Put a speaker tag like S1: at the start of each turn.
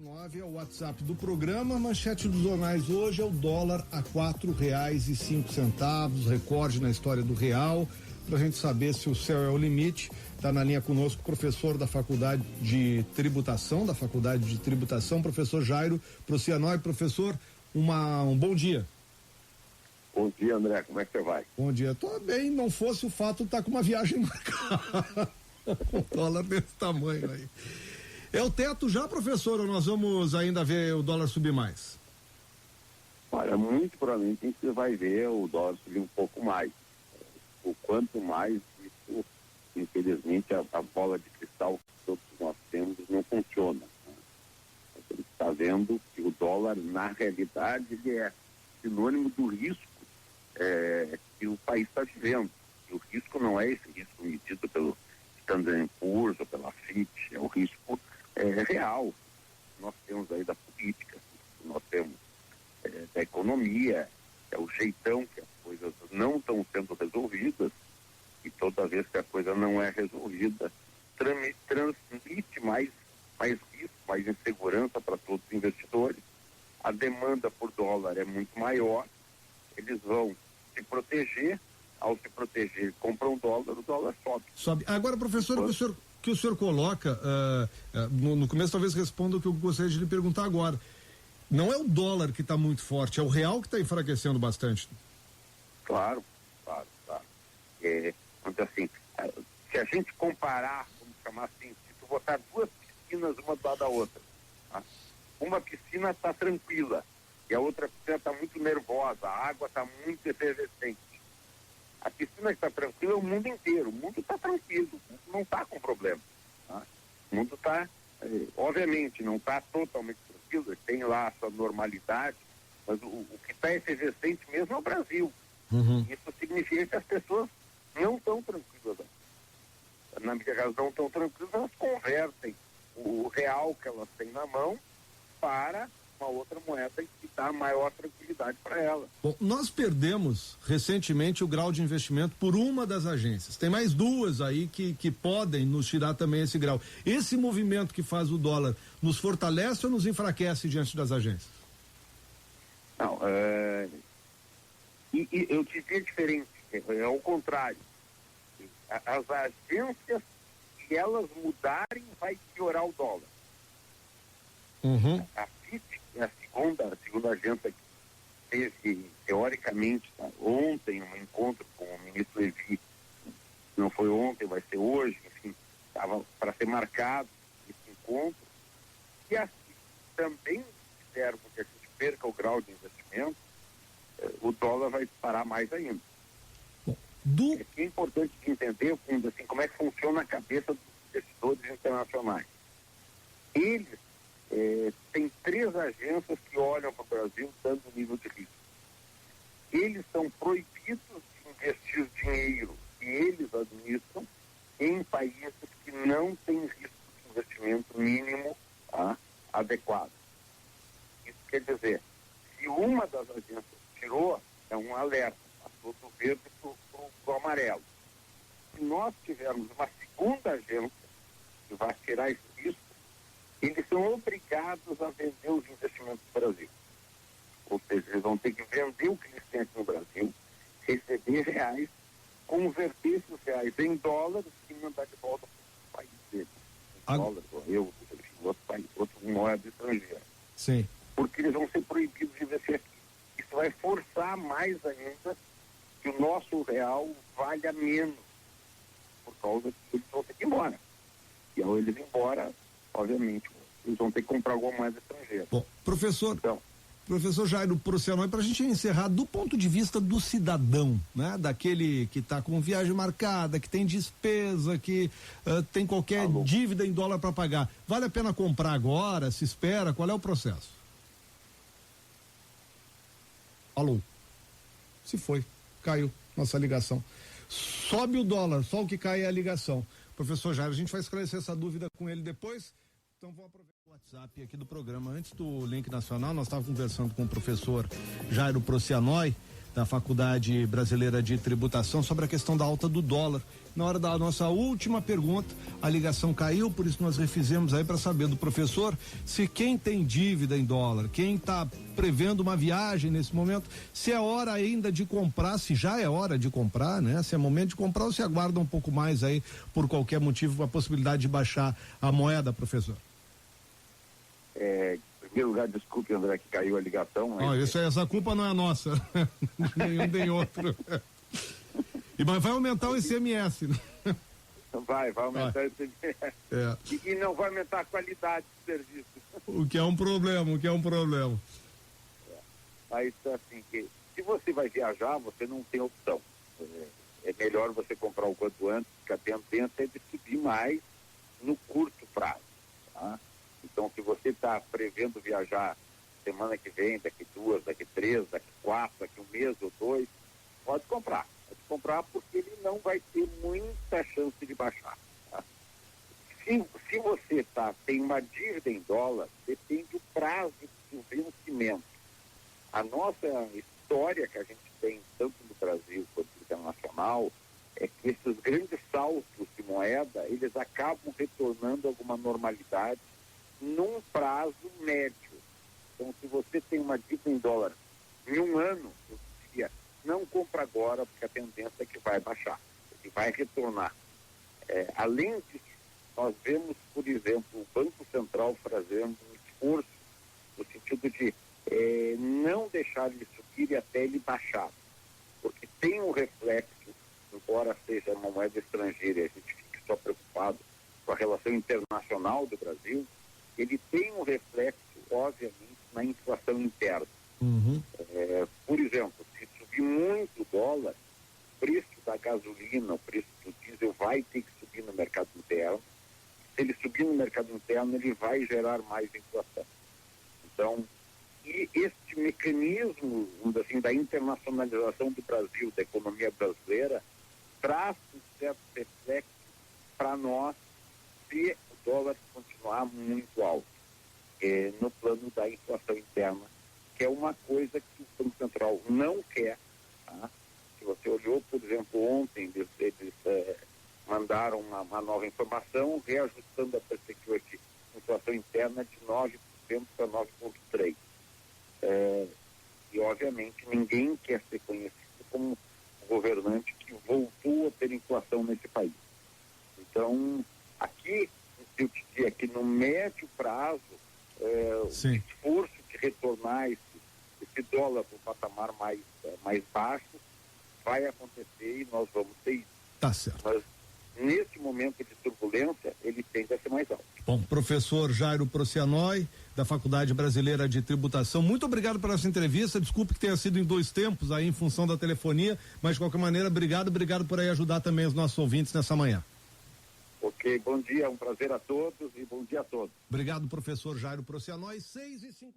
S1: 9 é o WhatsApp do programa. Manchete dos jornais hoje é o dólar a R$4,05, recorde na história do real. Pra gente saber se o céu é o limite, tá na linha conosco o professor da Faculdade de Tributação, professor Jairo Procianoi. Professor, um bom dia.
S2: Bom dia, André, como é que você vai?
S1: Bom dia, tô bem, não fosse o fato de estar com uma viagem marcada. O dólar desse tamanho aí. É o teto já, professor, ou nós vamos ainda ver o dólar subir mais?
S2: Olha, muito provavelmente a gente vai ver o dólar subir um pouco mais. O quanto mais, isso, infelizmente, a bola de cristal que todos nós temos não funciona. Né? A gente está vendo que o dólar, na realidade, ele é sinônimo do risco que o país está vivendo. E o risco não é esse risco medido pelo Standard & Poor's ou pela Fitch, é o risco real. Nós temos aí da política, nós temos da economia, é o jeitão que as coisas não estão sendo resolvidas, e toda vez que a coisa não é resolvida, transmite mais risco, mais insegurança para todos os investidores. A demanda por dólar é muito maior, eles vão se proteger, ao se proteger, compram dólar, o dólar sobe.
S1: Agora, professor, que o senhor coloca, no começo talvez responda o que eu gostaria de lhe perguntar agora. Não é o dólar que está muito forte, é o real que está enfraquecendo bastante.
S2: Claro. Então, assim, se a gente comparar, vamos chamar assim, se tu botar duas piscinas uma do lado da outra, tá? Uma piscina está tranquila e a outra piscina está muito nervosa, a água está muito efervescente. A piscina que está tranquila é o mundo inteiro, o mundo está tranquilo, o mundo não está com problema. Tá? O mundo está, obviamente, não está totalmente tranquilo, tem lá a sua normalidade, mas o que está efervescente mesmo é o Brasil.
S1: Uhum.
S2: Isso significa que as pessoas não estão tranquilas. Na medida que elas não estão tranquilas, elas convertem o real que elas têm na mão para uma outra moeda que dá maior tranquilidade para ela.
S1: Bom, nós perdemos recentemente o grau de investimento por uma das agências. Tem mais duas aí que podem nos tirar também esse grau. Esse movimento que faz o dólar nos fortalece ou nos enfraquece diante das agências?
S2: Não, e eu diria diferente, é o contrário. As agências, se elas mudarem, vai piorar o dólar.
S1: Uhum.
S2: A FIT é a segunda agência que teve, teoricamente, tá, ontem, um encontro com o ministro Levi, não foi ontem, vai ser hoje, enfim, estava para ser marcado esse encontro, e assim, também fizeram com que a gente perca o grau de investimento, o dólar vai disparar mais ainda. É importante entender assim, como é que funciona a cabeça dos investidores internacionais. Eles têm três agências que olham para o Brasil dando nível de risco. Eles são proibidos de investir dinheiro que eles administram em países que não têm risco de investimento mínimo adequado. Isso quer dizer, se uma das agências tirou, é um alerta, passou do verde para o amarelo. Se nós tivermos uma segunda agência que vai tirar esse risco, eles são obrigados a vender os investimentos do Brasil. Ou seja, eles vão ter que vender o que eles têm aqui no Brasil, receber reais, converter esses reais em dólares e mandar de volta para o país deles. Dólares, ou euros, enfim, outra moeda estrangeira.
S1: Sim.
S2: Porque eles vão ser proibidos de investir aqui. Isso vai forçar mais ainda que o nosso real valha menos, por causa que eles vão ter que ir embora. E ao eles ir embora, obviamente, eles vão ter que comprar alguma moeda estrangeira.
S1: Bom, professor Jairo Procianoi, para a gente encerrar, do ponto de vista do cidadão, né? Daquele que está com viagem marcada, que tem despesa, que tem qualquer dívida em dólar para pagar, vale a pena comprar agora? Se espera? Qual é o processo? Alô? Se foi, caiu nossa ligação. Sobe o dólar, só o que cai é a ligação. Professor Jairo, a gente vai esclarecer essa dúvida com ele depois, então vou aproveitar. WhatsApp aqui do programa. Antes do Link Nacional, nós estávamos conversando com o professor Jairo Procianoi, da Faculdade Brasileira de Tributação, sobre a questão da alta do dólar. Na hora da nossa última pergunta, a ligação caiu, por isso nós refizemos aí para saber do professor se quem tem dívida em dólar, quem está prevendo uma viagem nesse momento, se é hora ainda de comprar, se já é hora de comprar, né? Se é momento de comprar ou se aguarda um pouco mais aí, por qualquer motivo, a possibilidade de baixar a moeda, professor?
S2: Em primeiro lugar, desculpe, André, que caiu a ligação.
S1: Mas... essa culpa não é nossa, nenhum nem outro. Mas vai aumentar o ICMS, né?
S2: Vai aumentar o ICMS. E não vai aumentar a qualidade do serviço.
S1: O que é um problema.
S2: Mas, assim, que se você vai viajar, você não tem opção. É melhor você comprar o quanto antes, porque a tendência é de subir mais no curto prazo, tá? Então, se você está prevendo viajar semana que vem, daqui 2, daqui 3, daqui 4, daqui 1 mês ou 2, pode comprar. Pode comprar porque ele não vai ter muita chance de baixar. Tá? Se você tem uma dívida em dólar, depende do prazo do vencimento. A nossa história que a gente tem, tanto no Brasil quanto no internacional, é que esses grandes saltos de moeda, eles acabam retornando a alguma normalidade num prazo médio. Então, se você tem uma dívida em dólar em 1 ano, eu diria, não compra agora, porque a tendência é que vai baixar, que vai retornar. Além disso, nós vemos, por exemplo, o Banco Central fazendo um esforço no sentido de não deixar ele subir e até ele baixar, porque tem um reflexo, embora seja uma moeda estrangeira e a gente fique só preocupado com a relação internacional do Brasil, ele tem um reflexo, obviamente, na inflação interna. Por exemplo, se subir muito o dólar, o preço da gasolina, o preço do diesel vai ter que subir no mercado interno. Se ele subir no mercado interno, ele vai gerar mais inflação. Então, e este mecanismo, assim, da internacionalização do Brasil, da economia brasileira, traz um certo reflexo para nós se o dólar continuar muito alto, no plano da inflação interna, que é uma coisa que o Banco Central não quer. Tá? Se você olhou, por exemplo, ontem, eles mandaram uma nova informação, reajustando a perspectiva de inflação interna de 9% para 9,3%. E, obviamente, ninguém quer ser conhecido como um governante que voltou a ter inflação nesse país. Então, aqui, eu te diria que no médio prazo, o esforço de retornar esse dólar para um patamar mais baixo vai acontecer e nós vamos ter isso.
S1: Tá certo.
S2: Mas, nesse momento de turbulência, ele tende a ser mais alto.
S1: Bom, professor Jairo Procianoi, da Faculdade Brasileira de Tributação, muito obrigado pela essa entrevista. Desculpe que tenha sido em 2 tempos aí em função da telefonia, mas de qualquer maneira, obrigado por aí ajudar também os nossos ouvintes nessa manhã.
S2: Ok, bom dia, um prazer a todos e bom dia a todos.
S1: Obrigado, professor Jairo Procianoi, 6h50.